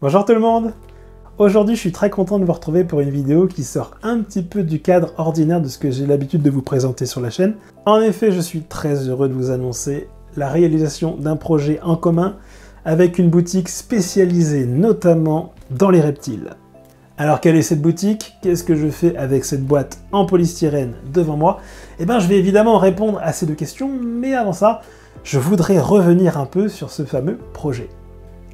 Bonjour tout le monde! Aujourd'hui, je suis très content de vous retrouver pour une vidéo qui sort un petit peu du cadre ordinaire de ce que j'ai l'habitude de vous présenter sur la chaîne. En effet, je suis très heureux de vous annoncer la réalisation d'un projet en commun avec une boutique spécialisée notamment dans les reptiles. Alors quelle est cette boutique? Qu'est-ce que je fais avec cette boîte en polystyrène devant moi? Eh bien, je vais évidemment répondre à ces deux questions, mais avant ça, je voudrais revenir un peu sur ce fameux projet.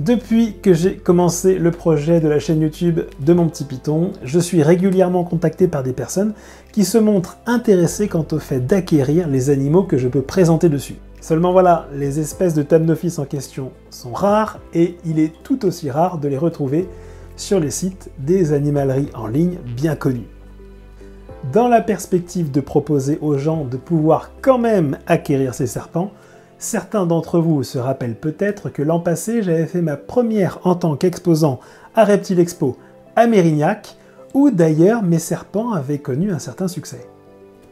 Depuis que j'ai commencé le projet de la chaîne YouTube de mon petit Python, je suis régulièrement contacté par des personnes qui se montrent intéressées quant au fait d'acquérir les animaux que je peux présenter dessus. Seulement voilà, les espèces de Thamnophis en question sont rares et il est tout aussi rare de les retrouver sur les sites des animaleries en ligne bien connus. Dans la perspective de proposer aux gens de pouvoir quand même acquérir ces serpents, certains d'entre vous se rappellent peut-être que l'an passé, j'avais fait ma première en tant qu'exposant à Reptile Expo à Mérignac, où d'ailleurs mes serpents avaient connu un certain succès.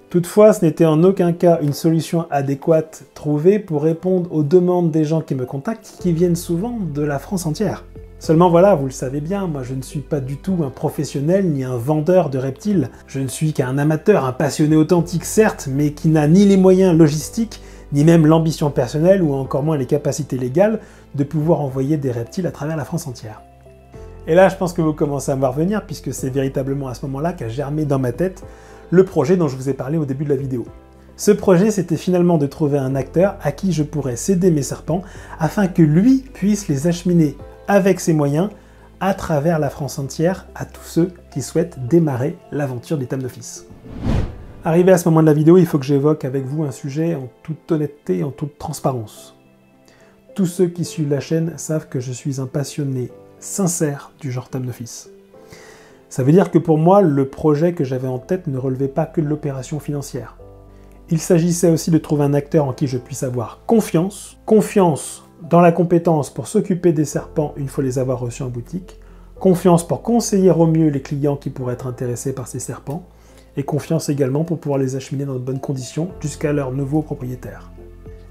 Toutefois, ce n'était en aucun cas une solution adéquate trouvée pour répondre aux demandes des gens qui me contactent, qui viennent souvent de la France entière. Seulement voilà, vous le savez bien, moi je ne suis pas du tout un professionnel ni un vendeur de reptiles. Je ne suis qu'un amateur, un passionné authentique certes, mais qui n'a ni les moyens logistiques, ni même l'ambition personnelle ou encore moins les capacités légales de pouvoir envoyer des reptiles à travers la France entière. Et là, je pense que vous commencez à me voir venir, puisque c'est véritablement à ce moment-là qu'a germé dans ma tête le projet dont je vous ai parlé au début de la vidéo. Ce projet, c'était finalement de trouver un acteur à qui je pourrais céder mes serpents, afin que lui puisse les acheminer avec ses moyens à travers la France entière à tous ceux qui souhaitent démarrer l'aventure des Thamnophis. Arrivé à ce moment de la vidéo, il faut que j'évoque avec vous un sujet en toute honnêteté et en toute transparence. Tous ceux qui suivent la chaîne savent que je suis un passionné sincère du genre Thamnophis. Ça veut dire que pour moi, le projet que j'avais en tête ne relevait pas que de l'opération financière. Il s'agissait aussi de trouver un acteur en qui je puisse avoir confiance, confiance dans la compétence pour s'occuper des serpents une fois les avoir reçus en boutique, confiance pour conseiller au mieux les clients qui pourraient être intéressés par ces serpents, et confiance également pour pouvoir les acheminer dans de bonnes conditions jusqu'à leur nouveau propriétaire.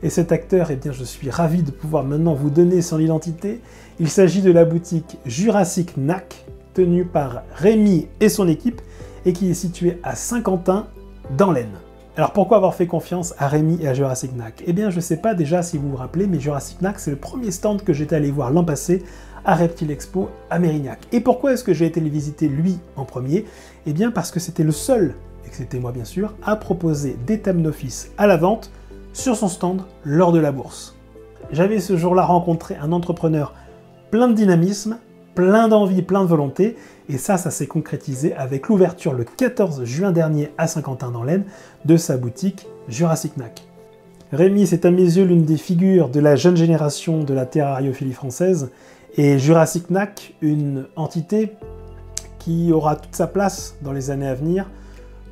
Et cet acteur, eh bien, je suis ravi de pouvoir maintenant vous donner son identité. Il s'agit de la boutique Jurassic Knack, tenue par Rémi et son équipe, et qui est située à Saint-Quentin, dans l'Aisne. Alors pourquoi avoir fait confiance à Rémi et à Jurassic Knack? Eh bien, je ne sais pas déjà si vous vous rappelez, mais Jurassic Knack, c'est le premier stand que j'étais allé voir l'an passé à Reptile Expo à Mérignac. Et pourquoi est-ce que j'ai été le visiter lui en premier? Eh bien parce que c'était le seul, et que c'était moi bien sûr, à proposer des Thamnophis à la vente sur son stand lors de la bourse. J'avais ce jour-là rencontré un entrepreneur plein de dynamisme, plein d'envie, plein de volonté, et ça s'est concrétisé avec l'ouverture le 14 juin dernier à Saint-Quentin dans l'Aisne de sa boutique Jurassic Knack. Rémi, c'est à mes yeux l'une des figures de la jeune génération de la terrariophilie française, et Jurassic Knack, une entité qui aura toute sa place dans les années à venir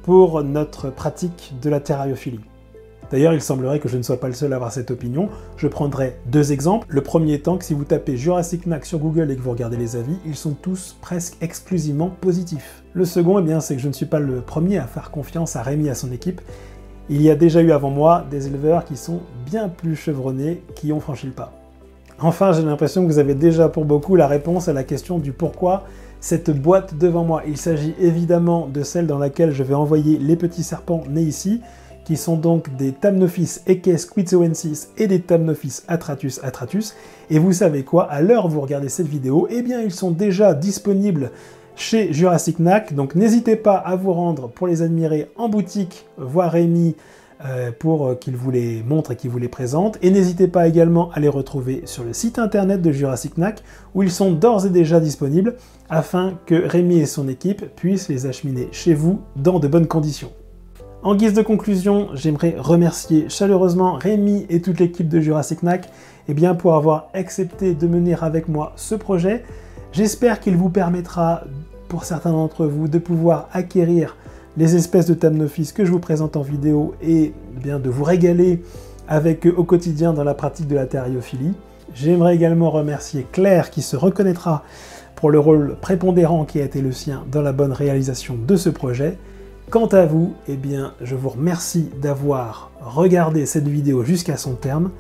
pour notre pratique de la terrariophilie. D'ailleurs, il semblerait que je ne sois pas le seul à avoir cette opinion. Je prendrai deux exemples. Le premier étant que si vous tapez Jurassic Knack sur Google et que vous regardez les avis, ils sont tous presque exclusivement positifs. Le second, eh bien, c'est que je ne suis pas le premier à faire confiance à Rémi et à son équipe. Il y a déjà eu avant moi des éleveurs qui sont bien plus chevronnés, qui ont franchi le pas. Enfin, j'ai l'impression que vous avez déjà pour beaucoup la réponse à la question du pourquoi cette boîte devant moi. Il s'agit évidemment de celle dans laquelle je vais envoyer les petits serpents nés ici, qui sont donc des Thamnophis Eques quitzoensis et des Thamnophis atratus atratus. Et vous savez quoi, à l'heure où vous regardez cette vidéo, eh bien ils sont déjà disponibles chez Jurassic Knack, donc n'hésitez pas à vous rendre pour les admirer en boutique, voir Rémi, pour qu'il vous les montre et qu'il vous les présente. Et n'hésitez pas également à les retrouver sur le site internet de Jurassic Knack, où ils sont d'ores et déjà disponibles, afin que Rémi et son équipe puissent les acheminer chez vous dans de bonnes conditions. En guise de conclusion, j'aimerais remercier chaleureusement Rémi et toute l'équipe de Jurassic Knack pour avoir accepté de mener avec moi ce projet. J'espère qu'il vous permettra, pour certains d'entre vous, de pouvoir acquérir les espèces de Thamnophis que je vous présente en vidéo et de vous régaler avec eux au quotidien dans la pratique de la terrariophilie. J'aimerais également remercier Claire qui se reconnaîtra pour le rôle prépondérant qui a été le sien dans la bonne réalisation de ce projet. Quant à vous, je vous remercie d'avoir regardé cette vidéo jusqu'à son terme.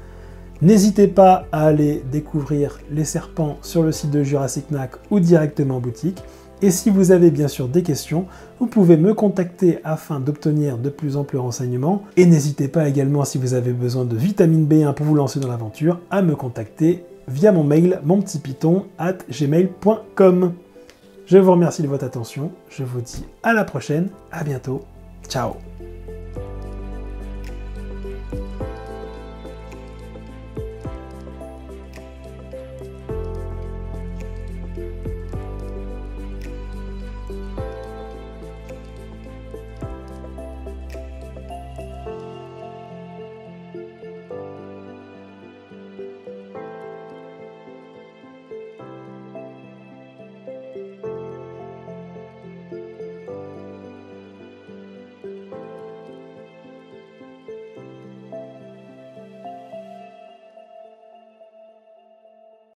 N'hésitez pas à aller découvrir les serpents sur le site de Jurassic Knack ou directement en boutique. Et si vous avez bien sûr des questions, vous pouvez me contacter afin d'obtenir de plus amples renseignements. Et n'hésitez pas également, si vous avez besoin de vitamine B1 pour vous lancer dans l'aventure, à me contacter via mon mail monpetitpiton@gmail.com. Je vous remercie de votre attention, je vous dis à la prochaine, à bientôt, ciao.